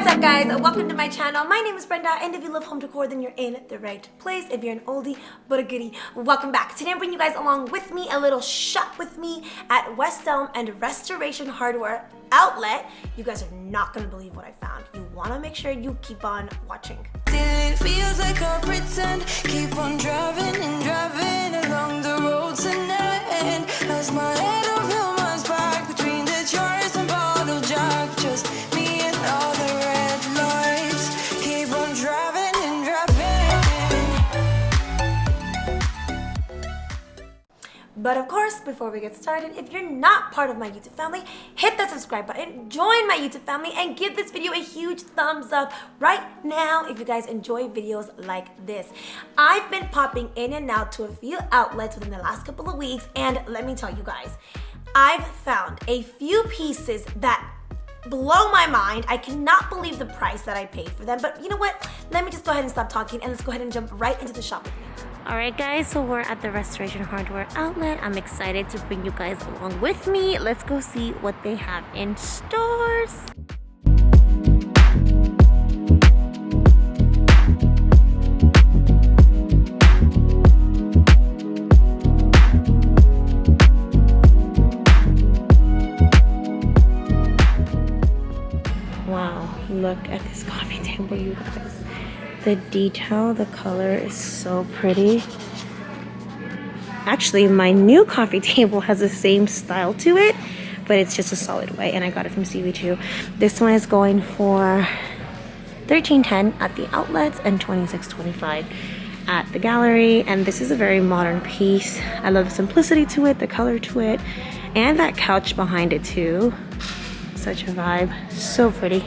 up, guys? Welcome to my channel. My name is Brenda, and if you love home decor, then you're in the right place. If you're an oldie but a goodie, welcome back. Today I'm bringing you guys along with me a little shop with me at West Elm and Restoration Hardware Outlet. You guys are not gonna believe what I found. You wanna make sure you keep on watching. It feels like I pretend, keep on driving and driving along the road tonight. As my head over my back between the jars and bottle jack, just me and all the red lights. Keep on driving and driving. But of course, before we get started, if you're not part of my YouTube family, hit that subscribe button, join my YouTube family, and give this video a huge thumbs up right now if you guys enjoy videos like this. I've been popping in and out to a few outlets within the last couple of weeks, and let me tell you guys, I've found a few pieces that blow my mind. I cannot believe the price that I paid for them, but you know what? Let me just go ahead and stop talking and let's go ahead and jump right into the shop with me. Alright guys, so we're at the Restoration Hardware Outlet. I'm excited to bring you guys along with me. Let's go see what they have in stores. Wow, look at this coffee table, you guys. The detail, the color is so pretty. Actually, my new coffee table has the same style to it, but it's just a solid white, and I got it from CB2. This one is going for $13.10 at the outlets and $26.25 at the gallery. And this is a very modern piece. I love the simplicity to it, the color to it, and that couch behind it too. Such a vibe, so pretty.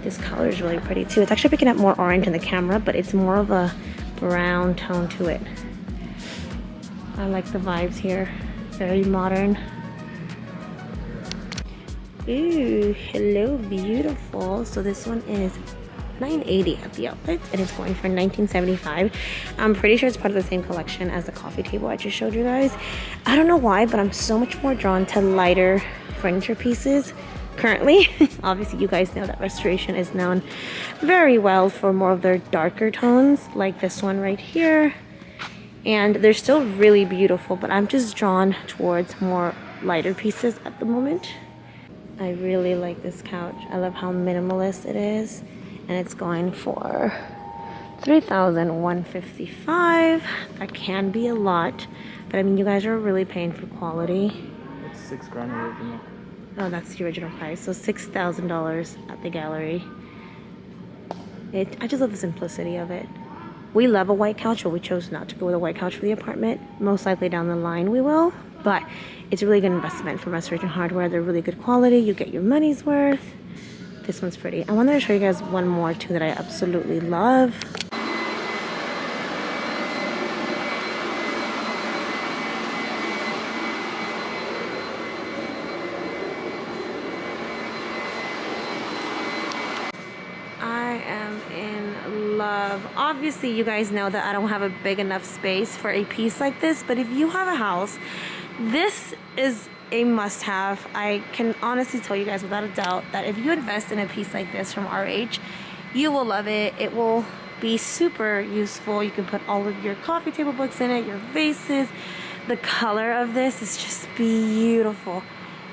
This color is really pretty too. It's actually picking up more orange in the camera, but it's more of a brown tone to it. I like the vibes here. Very modern. Ooh, hello, beautiful. So this one is $9.80 at the outlet, and it's going for $19.75. I'm pretty sure it's part of the same collection as the coffee table I just showed you guys. I don't know why, but I'm so much more drawn to lighter furniture pieces currently. Obviously, you guys know that Restoration is known very well for more of their darker tones, like this one right here. And they're still really beautiful, but I'm just drawn towards more lighter pieces at the moment. I really like this couch. I love how minimalist it is. And it's going for $3,155. That can be a lot, but I mean, you guys are really paying for quality. It's $6,000 original. Oh, that's the original price. So $6,000 at the gallery. I just love the simplicity of it. We love a white couch, but we chose not to go with a white couch for the apartment. Most likely down the line we will, but it's a really good investment from Restoration Hardware. They're really good quality. You get your money's worth. This one's pretty. I wanted to show you guys one more too that I absolutely love. I am in love. Obviously, you guys know that I don't have a big enough space for a piece like this, but if you have a house, this is a must-have. I can honestly tell you guys without a doubt that if you invest in a piece like this from RH, you will love it. It will be super useful. You can put all of your coffee table books in it, your vases. The color of this is just beautiful,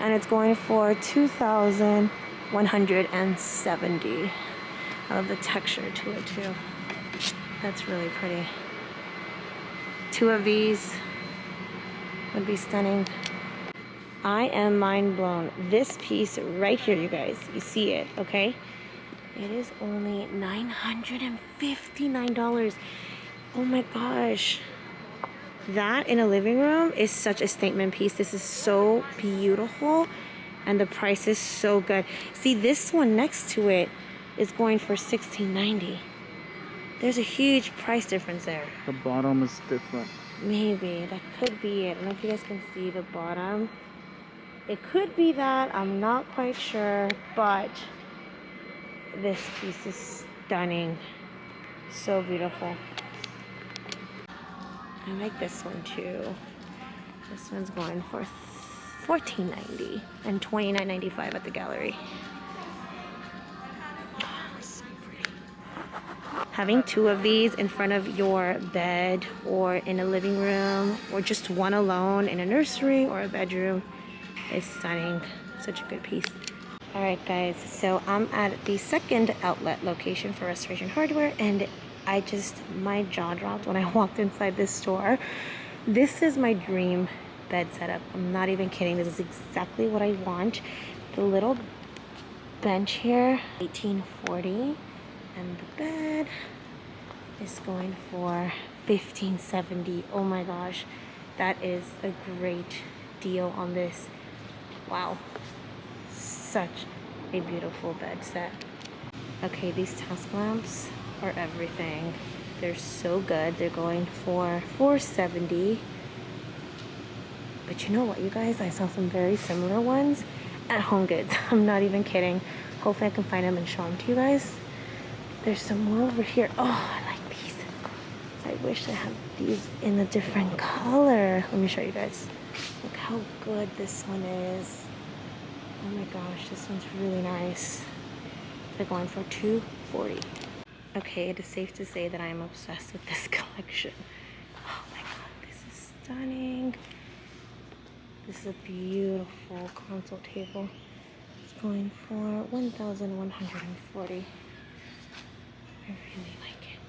and it's going for $2,170. I love the texture to it too. That's really pretty. Two of these would be stunning. I am mind blown. This piece right here, you guys, you see it, okay? It is only $959. Oh my gosh. That in a living room is such a statement piece. This is so beautiful, and the price is so good. See, this one next to it is going for $16.90. There's a huge price difference there. The bottom is different. Maybe that could be it. I don't know if you guys can see the bottom. It could be that, I'm not quite sure, but this piece is stunning. So beautiful. I like this one too. This one's going for $14.90 and $29.95 at the gallery. Having two of these in front of your bed or in a living room or just one alone in a nursery or a bedroom is stunning. Such a good piece. All right, guys, so I'm at the second outlet location for Restoration Hardware, and my jaw dropped when I walked inside this store. This is my dream bed setup. I'm not even kidding. This is exactly what I want. The little bench here, $18.40, and the bed is going for $15.70. Oh my gosh, that is a great deal on this. Wow, such a beautiful bed set. Okay, these task lamps are everything. They're so good. They're going for $4.70. But you know what, you guys? I saw some very similar ones at HomeGoods. I'm not even kidding. Hopefully I can find them and show them to you guys. There's some more over here. Oh, I like these. I wish I had these in a different color. Let me show you guys. Look how good this one is. Oh my gosh, this one's really nice. They're going for $2.40. Okay, it is safe to say that I am obsessed with this collection. Oh my god, this is stunning. This is a beautiful console table. It's going for $1,140. I really like it.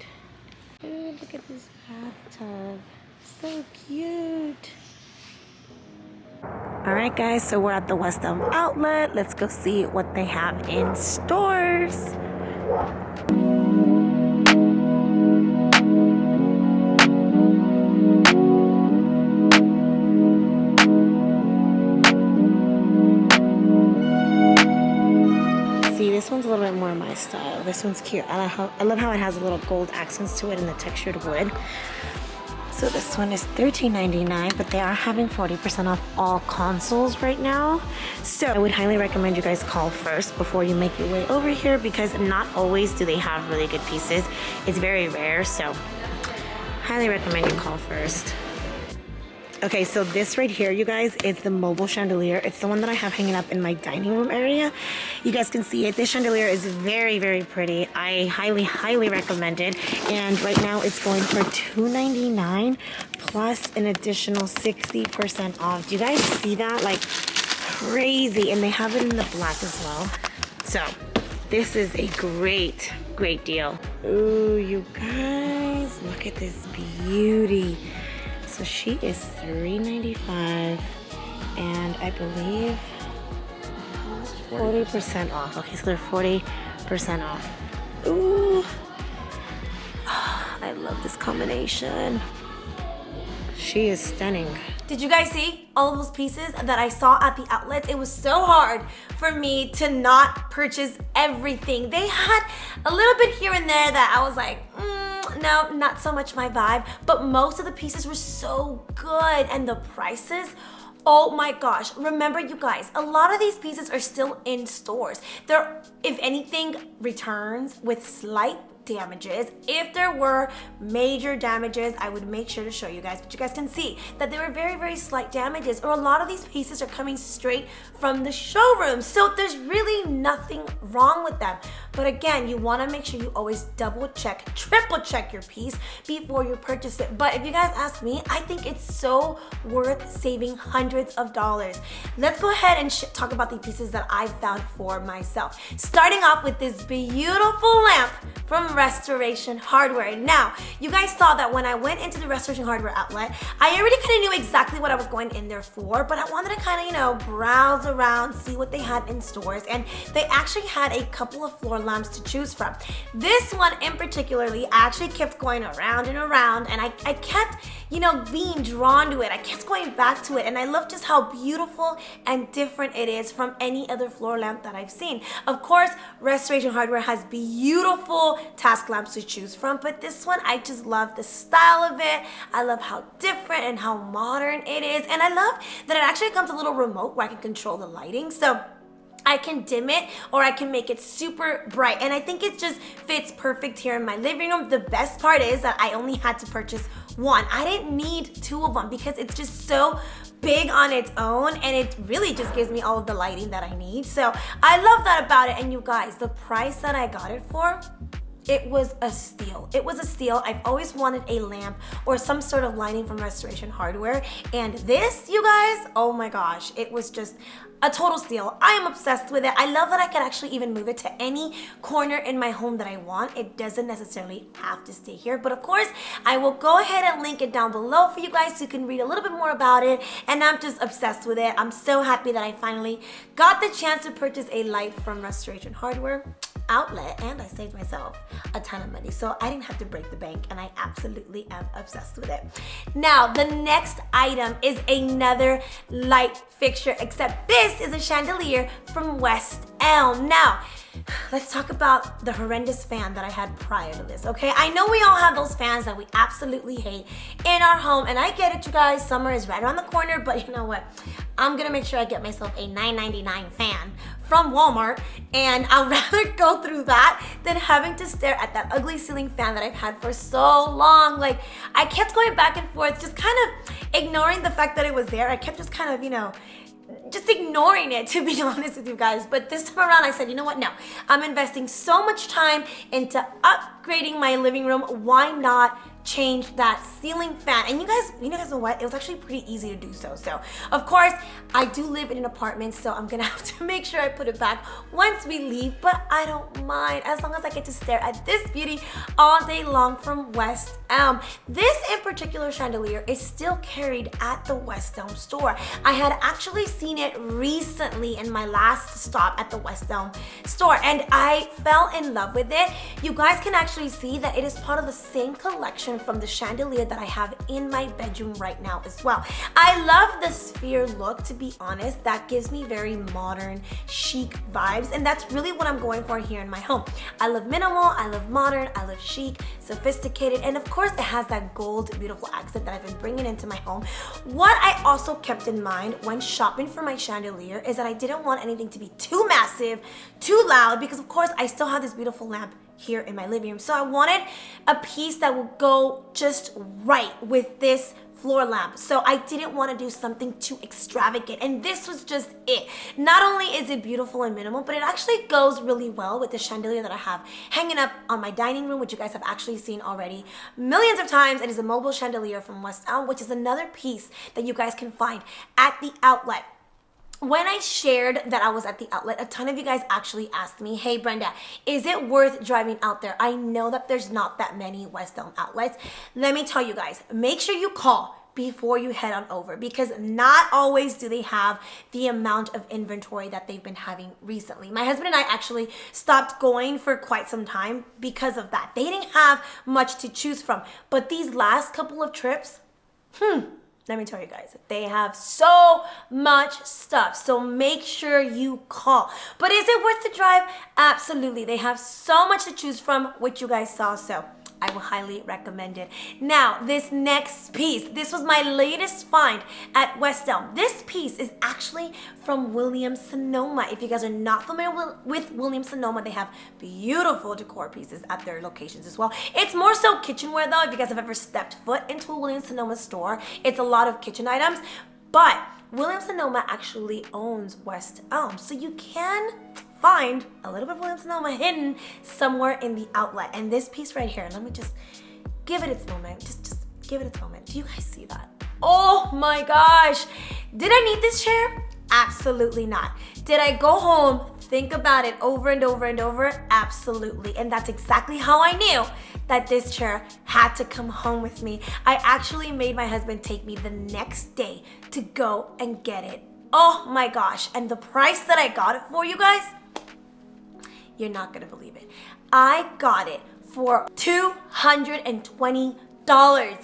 Ooh, look at this bathtub. So cute. Alright guys, so we're at the West Elm outlet. Let's go see what they have in stores. See, this one's a little bit more my style. This one's cute. I love how it has a little gold accents to it in the textured wood. So this one is $13.99, but they are having 40% off all consoles right now. So I would highly recommend you guys call first before you make your way over here, because not always do they have really good pieces. It's very rare, so highly recommend you call first. Okay, so this right here, you guys, is the mobile chandelier. It's the one that I have hanging up in my dining room area. You guys can see it. This chandelier is very, very pretty. I highly, highly recommend it. And right now it's going for $2.99 plus an additional 60% off. Do you guys see that? Like crazy. And they have it in the black as well. So this is a great, great deal. Ooh, you guys, look at this beauty. So she is $3.95, and I believe 40% off. Okay, so they're 40% off. Ooh, I love this combination. She is stunning. Did you guys see all of those pieces that I saw at the outlets? It was so hard for me to not purchase everything. They had a little bit here and there that I was like, no, not so much my vibe, but most of the pieces were so good, and the prices, oh my gosh. Remember, you guys, a lot of these pieces are still in stores. They're, if anything, returns with slight damages. If there were major damages, I would make sure to show you guys, but you guys can see that there were very, very slight damages, or a lot of these pieces are coming straight from the showroom, so there's really nothing wrong with them. But again, you want to make sure you always double check, triple check your piece before you purchase it. But if you guys ask me, I think it's so worth saving hundreds of dollars. Let's go ahead and talk about the pieces that I found for myself. Starting off with this beautiful lamp from Restoration Hardware. Now, you guys saw that when I went into the Restoration Hardware outlet, I already kind of knew exactly what I was going in there for, but I wanted to kind of, you know, browse around, see what they had in stores, and they actually had a couple of floor lamps to choose from. This one in particularly, I actually kept going around and around, and I kept, you know, being drawn to it. I kept going back to it, and I love just how beautiful and different it is from any other floor lamp that I've seen. Of course, Restoration Hardware has beautiful task lamps to choose from, but this one, I just love the style of it. I love how different and how modern it is, and I love that it actually comes with a little remote where I can control the lighting, so I can dim it or I can make it super bright, and I think it just fits perfect here in my living room. The best part is that I only had to purchase one. I didn't need two of them because it's just so big on its own, and it really just gives me all of the lighting that I need. So I love that about it. And you guys, the price that I got it for, It was a steal. It was a steal. I've always wanted a lamp or some sort of lighting from Restoration Hardware. And this, you guys, oh my gosh, it was just a total steal. I am obsessed with it. I love that I can actually even move it to any corner in my home that I want. It doesn't necessarily have to stay here. But of course, I will go ahead and link it down below for you guys so you can read a little bit more about it. And I'm just obsessed with it. I'm so happy that I finally got the chance to purchase a light from Restoration Hardware outlet, and I saved myself a ton of money, so I didn't have to break the bank, and I absolutely am obsessed with it. Now, the next item is another light fixture, except this is a chandelier from West Elm. Now, let's talk about the horrendous fan that I had prior to this, okay? I know we all have those fans that we absolutely hate in our home, and I get it, you guys. Summer is right around the corner, but you know what? I'm gonna make sure I get myself a $9.99 fan from Walmart, and I'd rather go through that than having to stare at that ugly ceiling fan that I've had for so long. Like, I kept going back and forth, just kind of ignoring the fact that it was there. I kept just kind of, you know, just ignoring it, to be honest with you guys. But this time around, I said, you know what? No, I'm investing so much time into upgrading my living room. Why not change that ceiling fan? And you guys know what? It was actually pretty easy to do so. So, of course, I do live in an apartment, so I'm gonna have to make sure I put it back once we leave, but I don't mind as long as I get to stare at this beauty all day long from West Elm. This in particular chandelier is still carried at the West Elm store. I had actually seen it recently in my last stop at the West Elm store, and I fell in love with it. You guys can actually see that it is part of the same collection from the chandelier that I have in my bedroom right now as well. I love the sphere look, to be honest. That gives me very modern, chic vibes, and that's really what I'm going for here in my home. I love minimal, I love modern, I love chic, sophisticated, and of course it has that gold, beautiful accent that I've been bringing into my home. What I also kept in mind when shopping for my chandelier is that I didn't want anything to be too massive, too loud, because of course I still have this beautiful lamp here in my living room. So I wanted a piece that would go just right with this floor lamp. So I didn't want to do something too extravagant, and this was just it. Not only is it beautiful and minimal, but it actually goes really well with the chandelier that I have hanging up on my dining room, which you guys have actually seen already millions of times. It is a mobile chandelier from West Elm, which is another piece that you guys can find at the outlet. When I shared that I was at the outlet, a ton of you guys actually asked me, hey Brenda, is it worth driving out there? I know that there's not that many West Elm outlets. Let me tell you guys, make sure you call before you head on over, because not always do they have the amount of inventory that they've been having recently. My husband and I actually stopped going for quite some time because of that. They didn't have much to choose from, but these last couple of trips, let me tell you guys, they have so much stuff. So make sure you call. But is it worth the drive? Absolutely. They have so much to choose from, which you guys saw. So I will highly recommend it. Now, this next piece, this was my latest find at West Elm. This piece is actually from Williams-Sonoma. If you guys are not familiar with Williams-Sonoma, they have beautiful decor pieces at their locations as well. It's more so kitchenware though. If you guys have ever stepped foot into a Williams-Sonoma store, it's a lot of kitchen items, but Williams-Sonoma actually owns West Elm. So you can find a little bit of Williams-Sonoma hidden somewhere in the outlet. And this piece right here, let me just give it its moment. Just give it its moment. Do you guys see that? Oh my gosh. Did I need this chair? Absolutely not. Did I go home, think about it over and over and over? Absolutely. And that's exactly how I knew that this chair had to come home with me. I actually made my husband take me the next day to go and get it. Oh my gosh. And the price that I got it for, you guys, you're not gonna believe it. I got it for $220.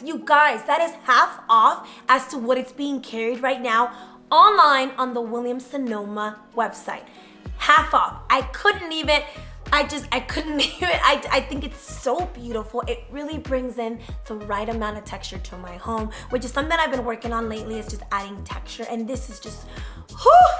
You guys, that is half off as to what it's being carried right now online on the Williams-Sonoma website. Half off. I couldn't even I think it's so beautiful. It really brings in the right amount of texture to my home, which is something that I've been working on lately, is just adding texture. And this is just,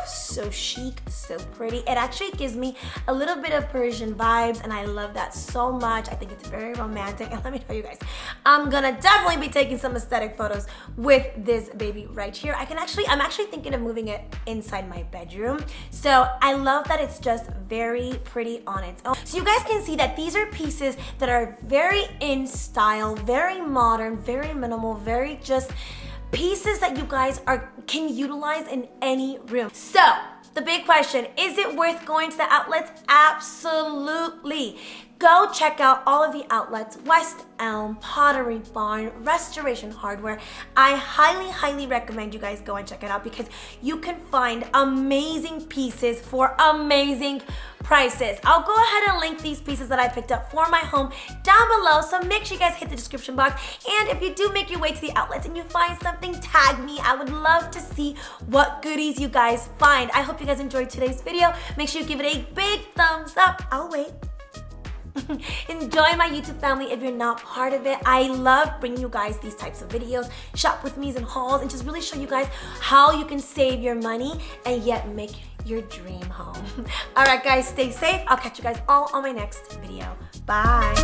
so chic, so pretty. It actually gives me a little bit of Persian vibes, and I love that so much. I think it's very romantic. And let me tell you guys, I'm gonna definitely be taking some aesthetic photos with this baby right here. I'm actually thinking of moving it inside my bedroom. So I love that it's just very pretty on its So you guys can see that these are pieces that are very in style, very modern, very minimal, very just pieces that you guys can utilize in any room. So the big question, is it worth going to the outlets? Absolutely. Go check out all of the outlets, West Elm, Pottery Barn, Restoration Hardware. I highly, highly recommend you guys go and check it out because you can find amazing pieces for amazing prices. I'll go ahead and link these pieces that I picked up for my home down below, so make sure you guys hit the description box. And if you do make your way to the outlets and you find something, tag me. I would love to see what goodies you guys find. I hope you guys enjoyed today's video. Make sure you give it a big thumbs up. I'll wait. Enjoy my YouTube family if you're not part of it. I love bringing you guys these types of videos, shop with me's and hauls, and just really show you guys how you can save your money and yet make your dream home. All right, guys, stay safe. I'll catch you guys all on my next video. Bye.